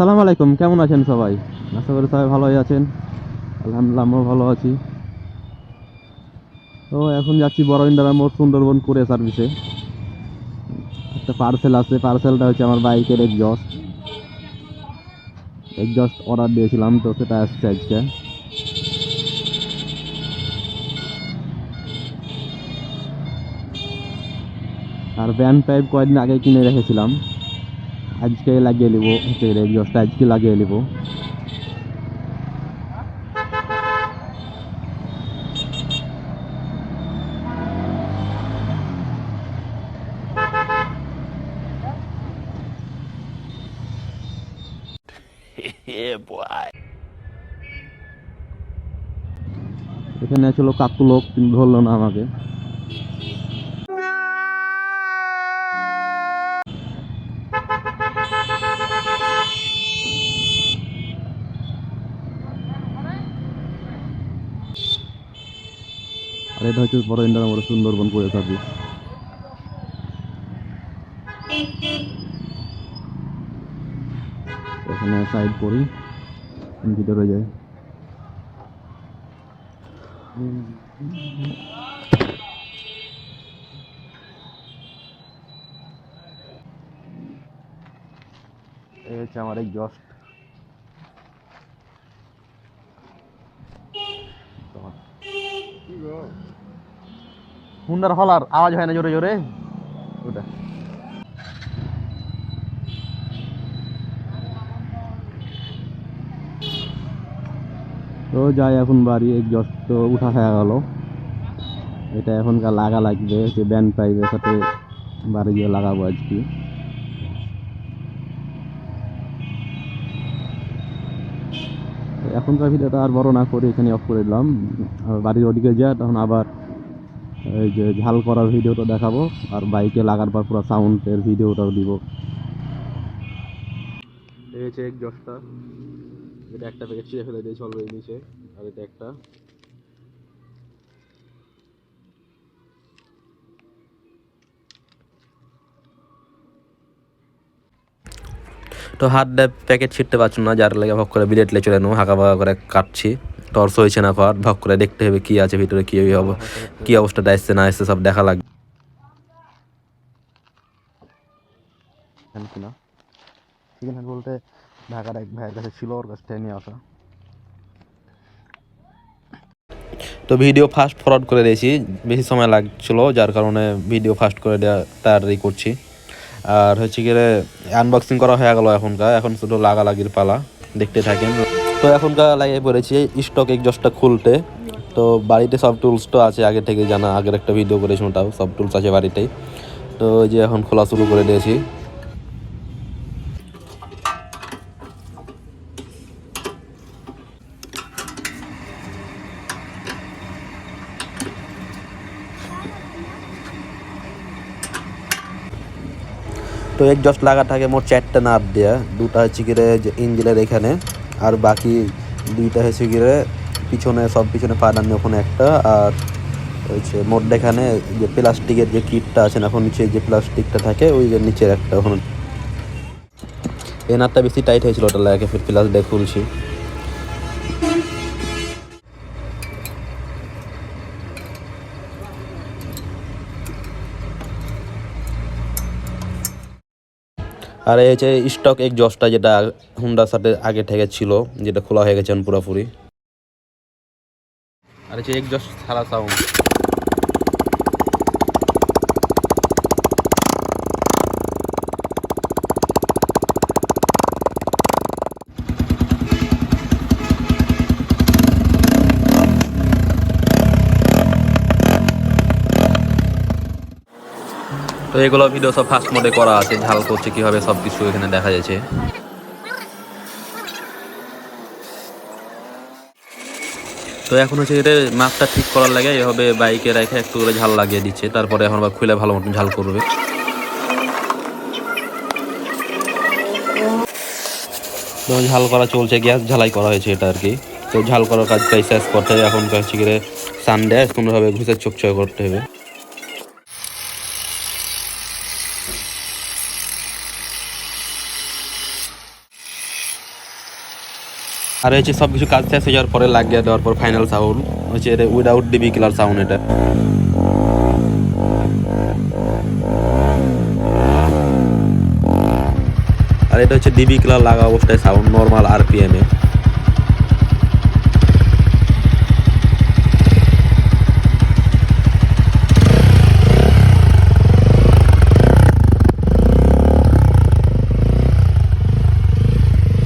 আসসালামু আলাইকুম, কেমন আছেন সবাই? আশা করি সবাই ভালোই আছেন। আলহামদুলিল্লাহ আমরাও ভালো আছি। তো এখন যাচ্ছি বড় ইন্দারা মোড় সুন্দরবন কুরিয়ার সার্ভিসে। একটা পার্সেল আছে, পার্সেলটা হচ্ছে আমার বাইকের এক্সজস্ট অর্ডার দিয়েছিলাম, তো সেটা আসছে আজকে। আর ব্যান্ড পাইপ কয়েকদিন আগে কিনে রেখেছিলাম, আজকে লাগিয়ে নেব। হচ্ছে এক্সজস্টটা আজকে লাগিয়ে নেব। এখানে ছিল কাকু লোক, কিন্তু ধরলো না আমাকে। আর এটা হচ্ছে বড় ইন্দারা মোড় সুন্দরবন কুরিয়ার সার্ভিস। এখানে সাইড করি, ভিতরে যাই। এই হচ্ছে আমার এক্সজস্ট। হুন্ডার হলার আওয়াজ হয় না জোরে জোরে ওটা। তো যাই এখন বাড়ি, এক্সজস্ট তো উঠা হয়ে গেল। এটা এখনকার লাগা লাগবে, যে ব্যান্ড পাইপের সাথে বাড়ি গিয়ে লাগাবো আজকে। এখনকার ভিডিওটা আর বড় না করে এখানে অফ করে দিলাম। বাড়ির ওদিকে যা তখন আবার এই যে ঝাল করার ভিডিওটা দেখাবো, আর বাইকে লাগার পর পুরো সাউন্ডের ভিডিওটাও দিব। এই হচ্ছে এক্সজস্টটা, এটা একটা প্যাকেট ছিঁড়ে ফেলে দিয়েছি অলরেডি নিচে, আর এটা একটা। তো হাত দিয়ে প্যাকেট ছিঁড়তে পারছো না, যার লাগে ভক করে বিলেট চলে নেবো, হাঁকা বাঁকা করে কাটছি। টর্চ হয়েছে না কর, ভক করে দেখতে হবে কি আছে ভিতরে, কি অবস্থাটা আসছে না আসছে সব দেখা লাগবে। কিনা সেকেন্ড হ্যান্ড বলতে ঢাকার এক ভাইয়ের কাছে ছিল, ওর কাছ থেকে নিয়ে আসা। তো ভিডিও ফাস্ট ফরওয়ার্ড করে দিয়েছি, বেশি সময় লাগছিল যার কারণে ভিডিও ফাস্ট করে দেওয়া তাড়াতাড়ি করছি। আর হচ্ছে কি আনবক্সিং করা হয়ে গেল, এখন শুধু লাগালাগির পালা, দেখতে থাকেন। তো এখনকার লাগিয়ে পড়েছি স্টক এক্সজস্টটা খুলতে। তো বাড়িতে সব টুলস তো আছে আগে থেকে জানা, আগের একটা ভিডিও করেছি, ওটাও সব টুলস আছে বাড়িতেই। তো ওই যে এখন খোলা শুরু করে দিয়েছি। তো এক্সজস্ট লাগা থাকে মোট 4টা নাট দেয়া, দুটা হচ্ছে গিয়ে ইঞ্জিনের এখানে, আর বাকি দুইটা হচ্ছে গিয়ে পিছনে, সব পিছনে পাদানি ওখানে একটা, আর হচ্ছে মোট এখানে যে প্লাস্টিকের যে কিটটা আছে না, এখন নিচে যে প্লাস্টিকটা থাকে ওই যে নিচের একটা ওখানে। এই নাটটা বেশি টাইট হয়েছিল, ওটা লাগে ফির প্লাস দিয়ে খুলছি। আর এই হচ্ছে স্টক এক্সজস্টটা, যেটা হুন্ডার সাথে আগে থেকে ছিল, যেটা খোলা হয়ে গেছে পুরোপুরি। আর হচ্ছে এক্সজস্ট ছাড়া সাউন্ড। তো এগুলো ভিডিও সব ফাস্ট মোডে করা আছে, ঝাল করছে কিভাবে সব কিছু এখানে দেখা যাচ্ছে। তো এখন হচ্ছে এটা মাপটা ঠিক করার লাগে, এভাবে বাইকে রেখে একটু করে ঝাল লাগিয়ে দিচ্ছে, তারপরে এখন আবার খুলে ভালো মতন ঝাল করবে। তো ঝাল করা চলছে, গ্যাস ঝালাই করা হয়েছে এটা আর কি। তো ঝাল করার কাজটাই শেষ করতে হবে, এখন হচ্ছে গিয়ে সানডে কোনোভাবে ঘুষে চকচক করতে হবে। আর হচ্ছে সব কিছু কাজ শেষ হয়ে যাওয়ার পরে লাগিয়ে দেওয়ার পর ফাইনাল সাউন্ড হচ্ছে এটা উইদাউট ডিবি কিলার সাউন্ড এটা। আর এটা হচ্ছে ডিবি কিলার লাগা অবস্থায় সাউন্ড নর্মাল আরপিএম এ।